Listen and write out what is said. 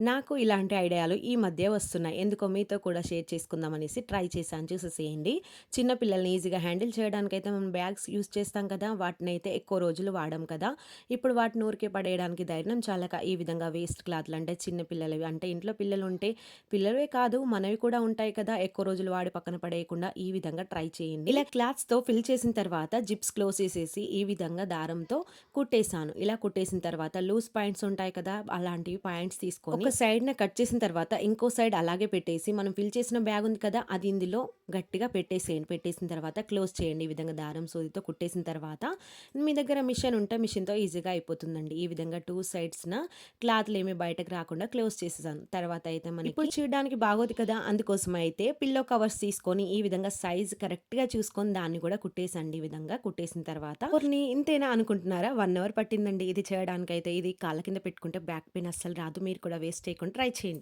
నాకు ఇలాంటి ఐడియాలు ఈ మధ్య వస్తున్నాయి. ఎందుకో మీతో కూడా షేర్ చేసుకుందాం అనేసి ట్రై చేశాను. చూసేసేయండి. చిన్న పిల్లల్ని ఈజీగా హ్యాండిల్ చేయడానికైతే మనం బ్యాగ్స్ యూజ్ చేస్తాం కదా! వాటినైతే ఎక్కువ రోజులు వాడం కదా! ఇప్పుడు వాటిని ఊరికే పడేయడానికి ధైర్యం చాలక ఈ విధంగా వేస్ట్ క్లాత్‌లు అంటే చిన్న పిల్లలవి అంటే ఇంట్లో పిల్లలుంటే పిల్లలవే కాదు మనవి కూడా ఉంటాయి కదా! ఎక్కువ రోజులు వాడి పక్కన పడేయకుండా ఈ విధంగా ట్రై చేయండి. ఇలా క్లాత్స్‌తో ఫిల్ చేసిన తర్వాత జిప్స్ క్లోజ్ చేసేసి ఈ విధంగా దారంతో కుట్టేసాను. ఇలా కుట్టేసిన తర్వాత లూజ్ పాయింట్స్ ఉంటాయి కదా! అలాంటివి పాయింట్స్ తీసుకొని ఒక సైడ్‌న కట్ చేసిన తర్వాత ఇంకో సైడ్ అలాగే పెట్టేసి మనం ఫిల్ చేసిన బ్యాగ్ ఉంది కదా! అది ఇందులో గట్టిగా పెట్టేసేయండి. పెట్టేసిన తర్వాత క్లోజ్ చేయండి. ఈ విధంగా దారం సూదితో కుట్టేసిన తర్వాత మీ దగ్గర మిషన్ ఉంటే మిషన్‌తో ఈజీగా అయిపోతుందండి. ఈ విధంగా 2 సైడ్స్‌న క్లాత్‌లేమి బయటకు రాకుండా క్లోజ్ చేసేసాను. తర్వాత అయితే మనకి ఇప్పుడు చూడడానికి బాగోదు కదా! అందుకోసం అయితే పిల్లో కవర్స్ తీసుకొని ఈ విధంగా సైజ్ కరెక్ట్‌గా చూసుకొని దాన్ని కూడా కుట్టేసండి. ఈ విధంగా కుట్టేసిన తర్వాత కొన్ని ఇంతేనా అనుకుంటున్నారా? 1 అవర్ పట్టిందండి ఇది చేయడానికైతే. ఇది కాళ్ళ కింద పెట్టుకుంటే బ్యాక్ పెయిన్ అస్సలు రాదు. మీరు కూడా వేస్ట్ చేయకుండా ట్రై చేయండి.